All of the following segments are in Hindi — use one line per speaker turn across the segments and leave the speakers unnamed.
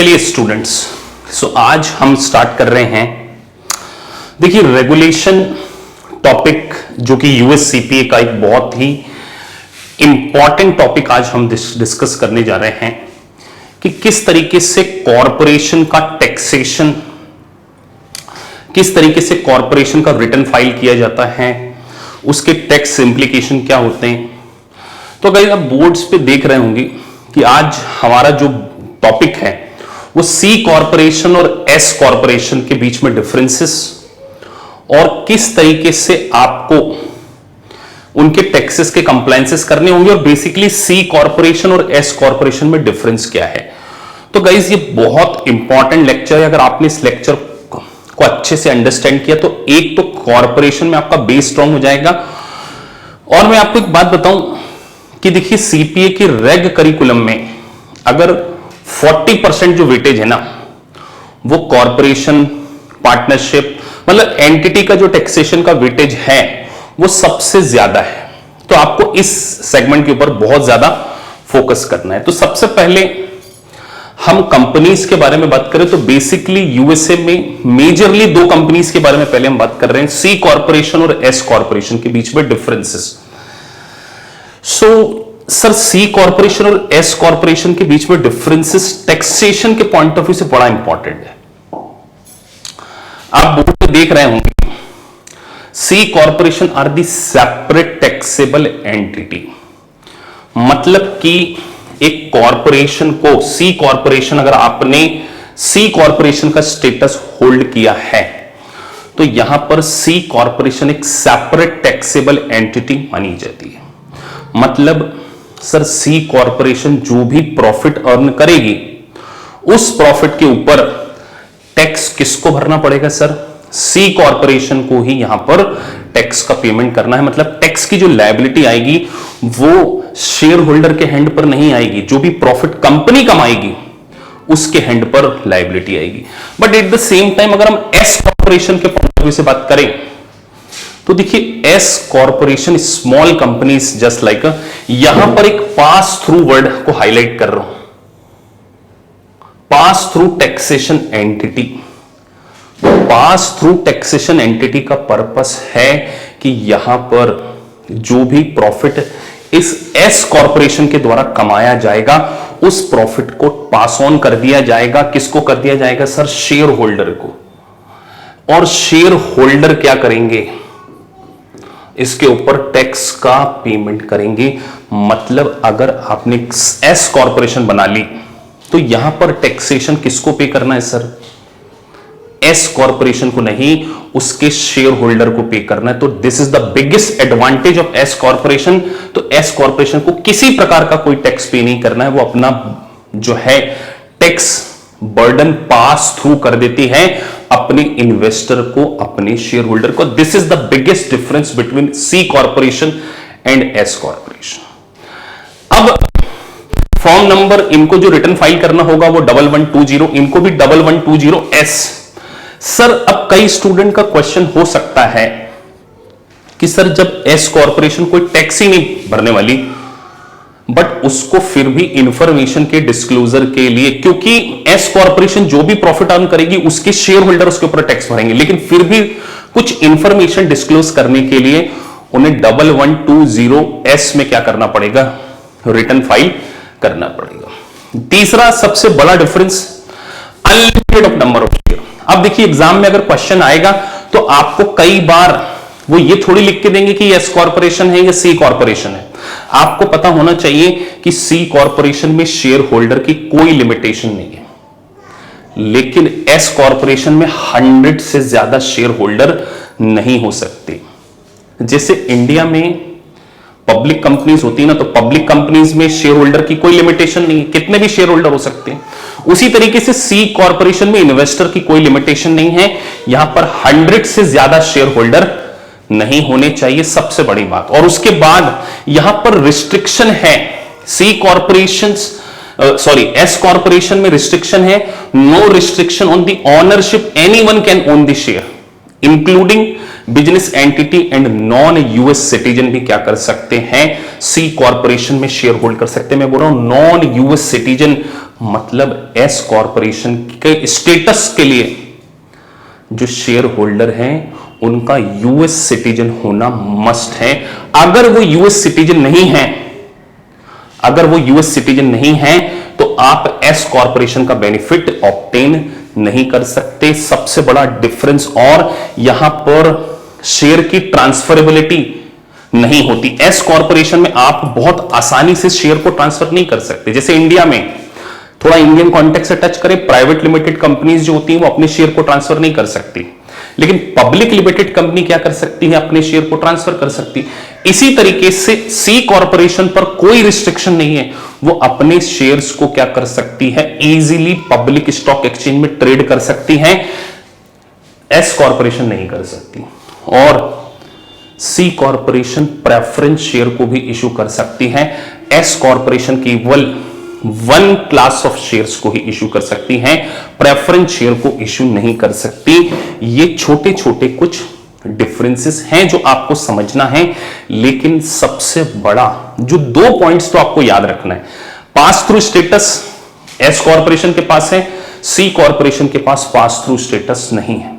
चलिए स्टूडेंट्स, आज हम स्टार्ट कर रहे हैं। देखिए रेगुलेशन टॉपिक जो कि यूएससीपीए का एक बहुत ही इंपॉर्टेंट टॉपिक आज हम डिस्कस करने जा रहे हैं कि किस तरीके से कॉरपोरेशन का टैक्सेशन, किस तरीके से कॉरपोरेशन का रिटर्न फाइल किया जाता है, उसके टैक्स इंप्लीकेशन क्या होते हैं। तो गाइस आप बोर्ड्स पे देख रहे होंगे कि आज हमारा जो टॉपिक है वो सी कॉरपोरेशन और एस कॉरपोरेशन के बीच में डिफरेंसेस और किस तरीके से आपको उनके टैक्सेस के कंप्लायंसेस करने होंगे और बेसिकली सी कॉरपोरेशन और एस कॉरपोरेशन में डिफरेंस क्या है। तो गाइस ये बहुत इंपॉर्टेंट लेक्चर है। अगर आपने इस लेक्चर को अच्छे से अंडरस्टैंड किया तो एक तो कॉरपोरेशन में आपका बेस स्ट्रांग हो जाएगा। और मैं आपको एक बात बताऊं कि देखिए सीपीए के रेग करिकुलम में अगर 40% जो वेटेज है ना वो कॉरपोरेशन, पार्टनरशिप, मतलब एंटिटी का जो टैक्सेशन का वेटेज है वो सबसे ज्यादा है। तो आपको इस सेगमेंट के ऊपर बहुत ज्यादा फोकस करना है। तो सबसे पहले हम कंपनीज के बारे में बात करें तो बेसिकली यूएसए में मेजरली दो कंपनीज के बारे में पहले हम बात कर रहे हैं, सी कॉरपोरेशन और एस कॉरपोरेशन के बीच में डिफरेंसेस। सर सी कॉरपोरेशन और एस कॉरपोरेशन के बीच में डिफरेंसेस टैक्सेशन के पॉइंट ऑफ व्यू से बड़ा इंपॉर्टेंट है। आप बोर्ड में देख रहे होंगे C corporation are the separate taxable entity, मतलब कि एक कॉरपोरेशन को सी कॉरपोरेशन, अगर आपने सी कॉरपोरेशन का स्टेटस होल्ड किया है तो यहां पर सी कॉरपोरेशन एक सेपरेट टैक्सेबल एंटिटी मानी जाती है। मतलब सर सी कॉरपोरेशन जो भी प्रॉफिट अर्न करेगी उस प्रॉफिट के ऊपर टैक्स किसको भरना पड़ेगा सर? सी कॉरपोरेशन को ही यहां पर टैक्स का पेमेंट करना है। मतलब टैक्स की जो लायबिलिटी आएगी वो शेयर होल्डर के हैंड पर नहीं आएगी, जो भी प्रॉफिट कंपनी कमाएगी उसके हैंड पर लायबिलिटी आएगी। But at the same time अगर हम एस कॉरपोरेशन के पॉइंट ऑफ व्यू से बात करें तो देखिए S corporation small companies just like, यहां पर एक पास थ्रू वर्ड को हाईलाइट कर रहा हूं, pass through taxation entity. Pass through taxation entity का पर्पस है कि यहां पर जो भी प्रॉफिट इस एस कॉरपोरेशन के द्वारा कमाया जाएगा उस प्रॉफिट को पास ऑन कर दिया जाएगा। किसको कर दिया जाएगा सर? शेयर होल्डर को। और शेयर होल्डर क्या करेंगे? इसके ऊपर टैक्स का पेमेंट करेंगे। मतलब अगर आपने एस कॉरपोरेशन बना ली तो यहां पर टैक्सेशन किसको पे करना है सर? एस कॉरपोरेशन को नहीं, उसके शेयर होल्डर को पे करना है। तो this is the biggest advantage of S corporation. तो एस कॉरपोरेशन को किसी प्रकार का कोई टैक्स पे नहीं करना है, वो अपना जो है टैक्स बर्डन पास थ्रू कर देती है अपने इन्वेस्टर को, अपने शेयर होल्डर को। This is the biggest difference between C corporation and S corporation. अब फॉर्म नंबर इनको जो रिटर्न फाइल करना होगा वो 1120, इनको भी 1120S। सर अब कई स्टूडेंट का क्वेश्चन हो सकता है कि सर जब एस कॉरपोरेशन कोई टैक्स ही नहीं भरने वाली बट उसको फिर भी इंफॉर्मेशन के डिस्क्लोजर के लिए, क्योंकि एस कॉरपोरेशन जो भी प्रॉफिट अर्न करेगी उसके शेयर होल्डर उसके ऊपर टैक्स भरेंगे, लेकिन फिर भी कुछ इंफॉर्मेशन डिस्क्लोज करने के लिए उन्हें 1120S में क्या करना पड़ेगा? रिटर्न फाइल करना पड़ेगा। तीसरा सबसे बड़ा difference, unlimited of number of share. अब देखिए एग्जाम में अगर क्वेश्चन आएगा तो आपको कई बार वो ये थोड़ी लिख के देंगे कि एस कॉरपोरेशन है या सी कॉरपोरेशन है। आपको पता होना चाहिए कि सी कॉरपोरेशन में शेयर होल्डर की कोई लिमिटेशन नहीं है, लेकिन एस कॉरपोरेशन में 100 से ज्यादा शेयर होल्डर नहीं हो सकते। जैसे इंडिया में पब्लिक कंपनीज होती है ना, तो पब्लिक कंपनीज में शेयर होल्डर की कोई लिमिटेशन नहीं है, कितने भी शेयर होल्डर हो सकते हैं। उसी तरीके से सी कॉरपोरेशन में इन्वेस्टर की कोई लिमिटेशन नहीं है, यहां पर 100 से ज्यादा शेयर होल्डर नहीं होने चाहिए, सबसे बड़ी बात। और उसके बाद यहां पर रिस्ट्रिक्शन है, सी कॉरपोरेशन एस कॉरपोरेशन में रिस्ट्रिक्शन है, no restriction on the ownership, anyone can own the share including business entity and non US citizen भी क्या कर सकते हैं? सी कॉरपोरेशन में शेयर होल्ड कर सकते हैं। मैं बोल रहा हूं नॉन यूएस सिटीजन मतलब एस कॉरपोरेशन के स्टेटस के लिए जो शेयर होल्डर हैं उनका यूएस सिटीजन होना मस्ट है। अगर वो यूएस सिटीजन नहीं है, अगर वो यूएस सिटीजन नहीं है तो आप एस कॉरपोरेशन का बेनिफिट ऑब्टेन नहीं कर सकते। सबसे बड़ा डिफरेंस। और यहां पर शेयर की ट्रांसफरेबिलिटी नहीं होती। एस कॉरपोरेशन में आप बहुत आसानी से शेयर को ट्रांसफर नहीं कर सकते। जैसे इंडिया में, थोड़ा इंडियन कॉन्टेक्स्ट से टच करें, प्राइवेट लिमिटेड कंपनीज जो होती हैं वो अपने शेयर को ट्रांसफर नहीं कर सकती, लेकिन पब्लिक लिमिटेड कंपनी क्या कर सकती है, अपने शेयर को ट्रांसफर कर सकती। इसी तरीके से सी कॉरपोरेशन पर कोई रिस्ट्रिक्शन नहीं है, वो अपने शेयर्स को क्या कर सकती है, इजीली पब्लिक स्टॉक एक्सचेंज में ट्रेड कर सकती है। एस कॉरपोरेशन नहीं कर सकती। और सी कॉरपोरेशन प्रेफरेंस शेयर को भी इशू कर सकती है। एस कॉरपोरेशन केवल वन क्लास ऑफ शेयर्स को ही इशू कर सकती हैं, प्रेफरेंस शेयर को इशू नहीं कर सकती। ये छोटे छोटे कुछ डिफरेंसेस हैं जो आपको समझना है, लेकिन सबसे बड़ा जो 2 पॉइंट्स तो आपको याद रखना है, pass through status S corporation के पास है, सी कॉरपोरेशन के पास पास थ्रू स्टेटस नहीं है।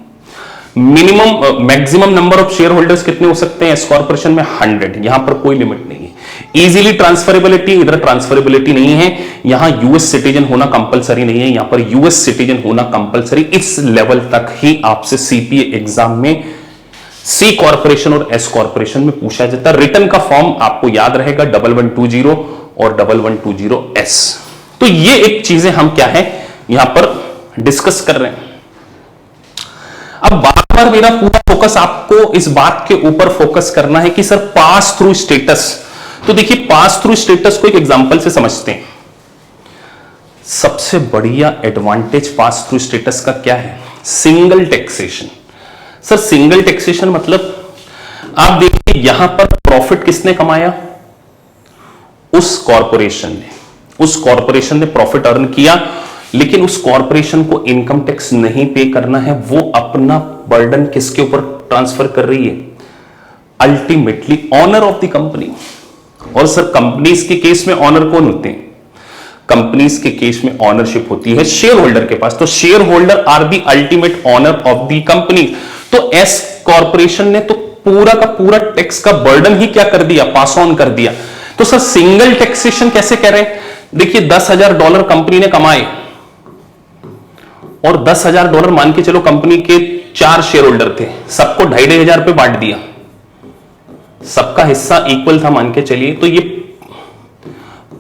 Minimum maximum number of share holders कितने हो सकते हैं एस कॉरपोरेशन में, 100। यहां पर कोई लिमिट नहीं है। इजीली ट्रांसफरेबिलिटी, इधर ट्रांसफरेबिलिटी नहीं है। यहां यूएस सिटीजन होना कंपलसरी नहीं है, यहां पर यूएस सिटीजन होना कंपलसरी। इस लेवल तक ही आपसे सीपीए एग्जाम में सी कॉरपोरेशन और एस कॉरपोरेशन में पूछा जाता है। रिटर्न का फॉर्म आपको याद रहेगा 1120 और 1120S। तो ये एक चीजें हम क्या है यहां पर डिस्कस कर रहे हैं। अब बार बार मेरा पूरा फोकस आपको इस बात के ऊपर फोकस करना है कि सर पास थ्रू स्टेटस, तो देखिए पास थ्रू स्टेटस को एक एग्जांपल से समझते हैं। सबसे बढ़िया एडवांटेज पास थ्रू स्टेटस का क्या है, single taxation. Sir single taxation मतलब आप देखिए यहां पर प्रॉफिट किसने कमाया, उस कॉरपोरेशन ने प्रॉफिट अर्न किया, लेकिन उस कॉरपोरेशन को इनकम टैक्स नहीं पे करना है। वो अपना बर्डन किसके ऊपर ट्रांसफर कर रही है, ultimately owner of the company. और सर कंपनीज के केस में ऑनर कौन होते हैं, कंपनीज के केस में ऑनरशिप होती है शेयर होल्डर के पास। तो share holder are the ultimate owner of the company. तो एस कॉरपोरेशन ने तो पूरा का पूरा टैक्स का बर्डन ही क्या कर दिया, पास ऑन कर दिया। तो सर सिंगल टैक्सेशन कैसे कह रहे हैं, देखिए $10,000 कंपनी ने कमाए और $10,000 मान के चलो कंपनी के 4 शेयर होल्डर थे, सबको 2,500 रुपए बांट दिया, सबका हिस्सा इक्वल था मान के चलिए। तो ये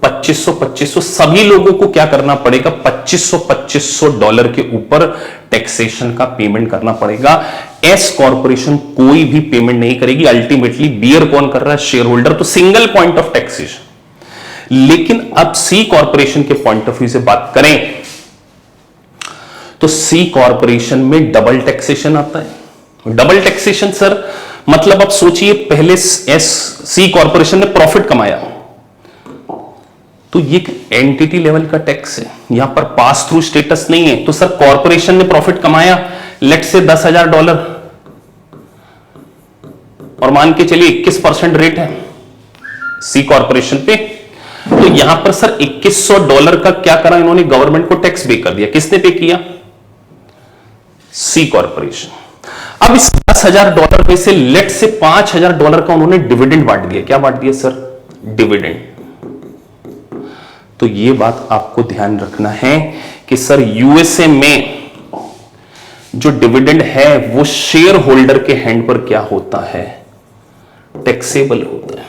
2500 सभी लोगों को क्या करना पड़ेगा, $2500 के ऊपर टैक्सेशन का पेमेंट करना पड़ेगा। एस कॉरपोरेशन कोई भी पेमेंट नहीं करेगी, अल्टीमेटली बियर कौन कर रहा है, शेयर होल्डर। तो सिंगल पॉइंट ऑफ टैक्सेशन। लेकिन अब सी कॉरपोरेशन के पॉइंट ऑफ व्यू से बात करें तो सी कॉरपोरेशन में डबल टैक्सेशन आता है। डबल टैक्सेशन सर मतलब अब सोचिए, पहले सी कॉरपोरेशन ने प्रॉफिट कमाया तो ये एंटिटी लेवल का टैक्स है, यहां पर पास थ्रू स्टेटस नहीं है। तो सर कॉरपोरेशन ने प्रॉफिट कमाया लेट से $10,000 और मान के चलिए 21% रेट है सी कॉरपोरेशन पे। तो यहां पर सर $2,100 का क्या करा इन्होंने, गवर्नमेंट को टैक्स पे कर दिया। किसने पे किया, सी कॉरपोरेशन। अब इस $10,000 में से लेट से $5,000 का उन्होंने डिविडेंड बांट दिया। क्या बांट दिया सर, डिविडेंड। तो ये बात आपको ध्यान रखना है कि सर यूएसए में जो डिविडेंड है वो शेयर होल्डर के हैंड पर क्या होता है, टैक्सेबल होता है।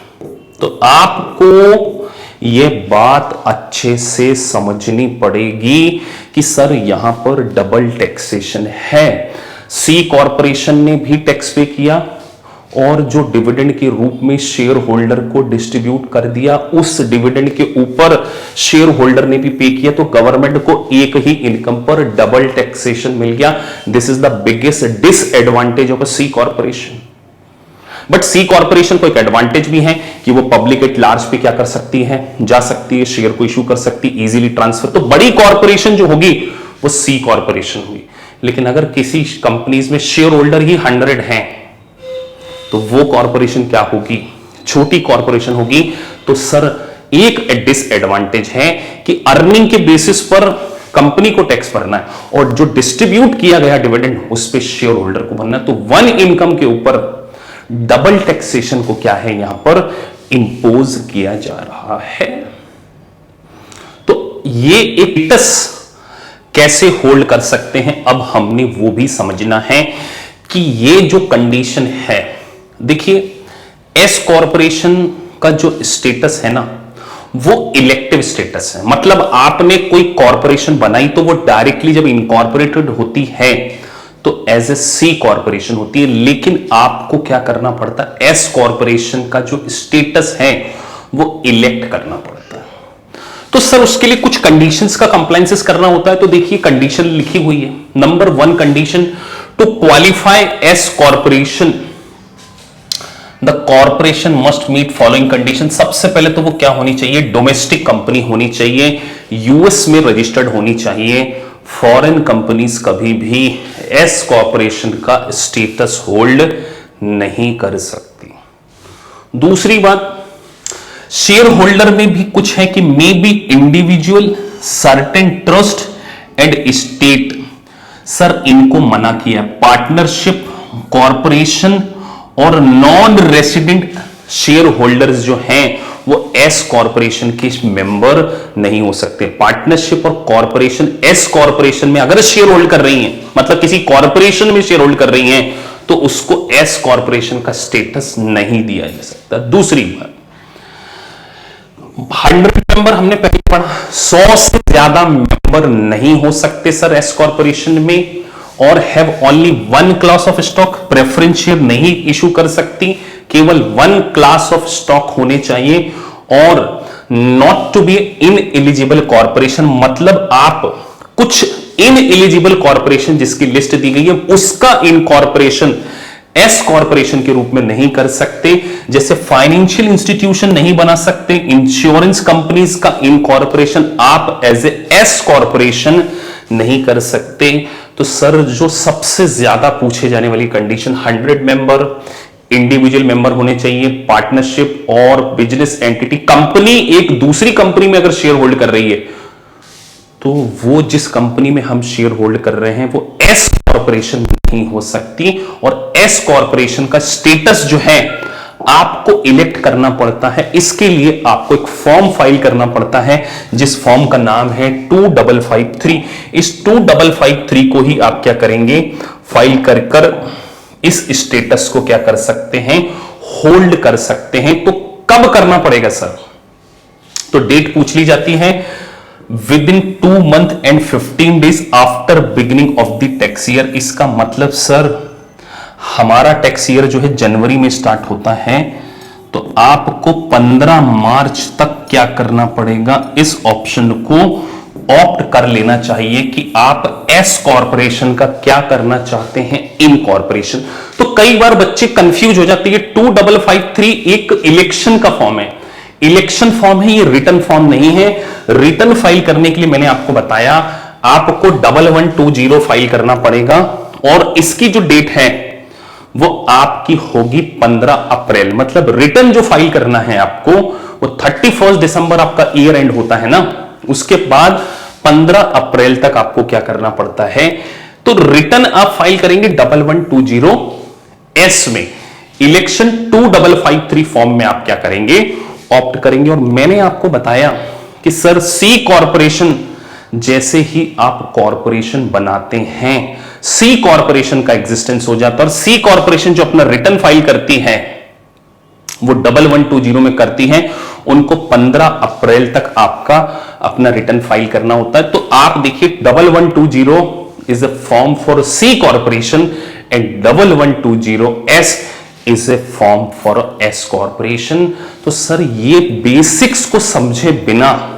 तो आपको यह बात अच्छे से समझनी पड़ेगी कि सर यहां पर डबल टैक्सेशन है। सी कॉरपोरेशन ने भी टैक्स पे किया और जो डिविडेंड के रूप में शेयर होल्डर को डिस्ट्रीब्यूट कर दिया, उस डिविडेंड के ऊपर शेयर होल्डर ने भी पे किया। तो गवर्नमेंट को एक ही इनकम पर डबल टैक्सेशन मिल गया। This is the biggest disadvantage of a C corporation. But C corporation को एक एडवांटेज भी है कि वो पब्लिक एट लार्ज पे क्या कर सकती है, जा सकती है, शेयर को इशू कर सकती है, इजीली ट्रांसफर। तो बड़ी कॉरपोरेशन जो होगी वो सी कॉरपोरेशन होगी। लेकिन अगर किसी कंपनीज में शेयर होल्डर ही 100 हैं तो वो कॉरपोरेशन क्या होगी, छोटी कॉरपोरेशन होगी। तो सर एक डिसएडवांटेज है कि अर्निंग के बेसिस पर कंपनी को टैक्स भरना है और जो डिस्ट्रीब्यूट किया गया डिविडेंड उस पर शेयर होल्डर को भरना है। तो वन इनकम के ऊपर डबल टैक्सेशन को क्या है यहां पर इंपोज किया जा रहा है। तो ये एक स्टेटस कैसे होल्ड कर सकते हैं, अब हमने वो भी समझना है कि ये जो कंडीशन है, देखिए एस कॉरपोरेशन का जो स्टेटस है ना वो इलेक्टिव स्टेटस है। मतलब आपने कोई कॉरपोरेशन बनाई तो वो डायरेक्टली जब इनकॉर्पोरेटेड होती है तो एज ए सी कॉरपोरेशन होती है, लेकिन आपको क्या करना पड़ता है, एस कॉरपोरेशन का जो स्टेटस है वो इलेक्ट करना पड़ता है। तो सर उसके लिए कुछ कंडीशंस का कंप्लायंसेस करना होता है। तो देखिए कंडीशन लिखी हुई है। Number 1 condition, to qualify S corporation the corporation must meet following condition. सबसे पहले तो वो क्या होनी चाहिए, डोमेस्टिक कंपनी होनी चाहिए, यूएस में रजिस्टर्ड होनी चाहिए। फॉरेन कंपनीज कभी भी एस कॉरपोरेशन का स्टेटस होल्ड नहीं कर सकती। दूसरी बात, शेयर होल्डर में भी कुछ है कि may be individual, certain trust and state. Sir इनको मना किया। पार्टनरशिप, कॉरपोरेशन और नॉन रेसिडेंट शेयर होल्डर्स जो हैं वो एस कॉरपोरेशन के मेंबर नहीं हो सकते। पार्टनरशिप और कॉरपोरेशन एस कॉरपोरेशन में अगर शेयर होल्ड कर रही हैं, मतलब किसी कॉरपोरेशन में शेयर होल्ड कर रही हैं, तो उसको एस कॉरपोरेशन का स्टेटस नहीं दिया जा सकता। दूसरी बात, 100 मेंबर हमने पहले पढ़ा, 100 से ज्यादा मेंबर नहीं हो सकते सर एस कॉरपोरेशन में, और have only 1 class of stock, preference share नहीं इशू कर सकती, केवल 1 क्लास ऑफ स्टॉक होने चाहिए, और not to be ineligible corporation, मतलब आप कुछ इन एलिजिबल कॉरपोरेशन जिसकी लिस्ट दी गई है उसका इनकॉर्पोरेशन एस कॉरपोरेशन के रूप में नहीं कर सकते। जैसे फाइनेंशियल इंस्टीट्यूशन नहीं बना सकते, इंश्योरेंस कंपनीज का इनकॉर्पोरेशन आप एज ए एस कॉरपोरेशन नहीं कर सकते। तो सर जो सबसे ज्यादा पूछे जाने वाली कंडीशन, 100 मेंबर, इंडिविजुअल मेंबर होने चाहिए, पार्टनरशिप और बिजनेस एंटिटी, कंपनी एक दूसरी कंपनी में अगर शेयर होल्ड कर रही है तो वो जिस कंपनी में हम शेयर होल्ड कर रहे हैं वो एस कॉरपोरेशन नहीं हो सकती, और एस कॉरपोरेशन का स्टेटस जो है आपको इलेक्ट करना पड़ता है। इसके लिए आपको एक फॉर्म फाइल करना पड़ता है जिस फॉर्म का नाम है 2553। इस 2553 को ही आप क्या करेंगे, फाइल कर इस स्टेटस को क्या कर सकते हैं, होल्ड कर सकते हैं। तो कब करना पड़ेगा सर, तो डेट पूछ ली जाती है, with in 2 month and 15 days after beginning of the tax year. इसका मतलब सर हमारा टैक्स ईयर जो है जनवरी में स्टार्ट होता है, तो आपको 15 मार्च तक क्या करना पड़ेगा, इस ऑप्शन को ऑप्ट कर लेना चाहिए कि आप एस कॉरपोरेशन का क्या करना चाहते हैं, इन कॉरपोरेशन। तो कई बार बच्चे कंफ्यूज हो जाते हैं। 2553 एक इलेक्शन का फॉर्म है, इलेक्शन फॉर्म है, ये रिटर्न फॉर्म नहीं है। रिटर्न फाइल करने के लिए मैंने आपको बताया आपको 1120 फाइल करना पड़ेगा, और इसकी जो डेट है वो आपकी होगी 15 अप्रैल। मतलब रिटर्न जो फाइल करना है आपको वो 31 दिसंबर आपका ईयर एंड होता है ना, उसके बाद 15 अप्रैल तक आपको क्या करना पड़ता है, तो रिटर्न आप फाइल करेंगे 1120S में। इलेक्शन 2553 फॉर्म में आप क्या करेंगे, ऑप्ट करेंगे। और मैंने आपको बताया कि सर सी कॉरपोरेशन, जैसे ही आप कॉरपोरेशन बनाते हैं सी कॉरपोरेशन का एग्जिस्टेंस हो जाता है, और सी कॉरपोरेशन जो अपना रिटर्न फाइल करती है वो 1120 में करती है, उनको 15 अप्रैल तक आपका अपना रिटर्न फाइल करना होता है। तो आप देखिए 1120 is a form for C corporation and 1120S is a form for S corporation. तो सर ये बेसिक्स को समझे बिना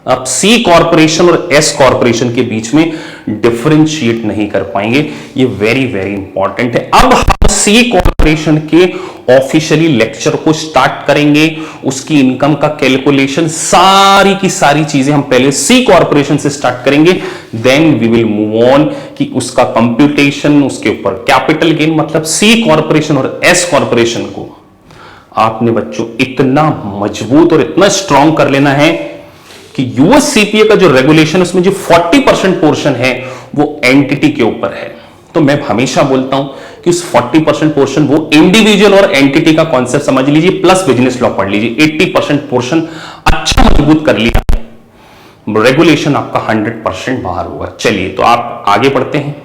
आप सी कॉरपोरेशन और एस कॉरपोरेशन के बीच में डिफरेंशिएट नहीं कर पाएंगे, ये वेरी वेरी इंपॉर्टेंट है। अब हम सी कॉरपोरेशन के ऑफिशियली लेक्चर को स्टार्ट करेंगे, उसकी इनकम का कैलकुलेशन, सारी की सारी चीजें हम पहले सी कॉरपोरेशन से स्टार्ट करेंगे, then we will move on कि उसका कंप्यूटेशन, उसके ऊपर कैपिटल गेन। मतलब सी कॉरपोरेशन और एस कॉरपोरेशन को आपने बच्चों इतना मजबूत और इतना स्ट्रांग कर लेना है कि यूएस सीपीए का जो रेगुलेशन उसमें जो 40% पोर्शन है वो एंटिटी के ऊपर है। तो मैं हमेशा बोलता हूं कि उस 40% पोर्शन वो इंडिविजुअल और एंटिटी का कॉन्सेप्ट समझ लीजिए प्लस बिजनेस लॉ पढ़ लीजिए। 80% पोर्शन अच्छा मजबूत कर लिया, रेगुलेशन आपका 100% बाहर होगा। चलिए तो आप आगे बढ़ते हैं।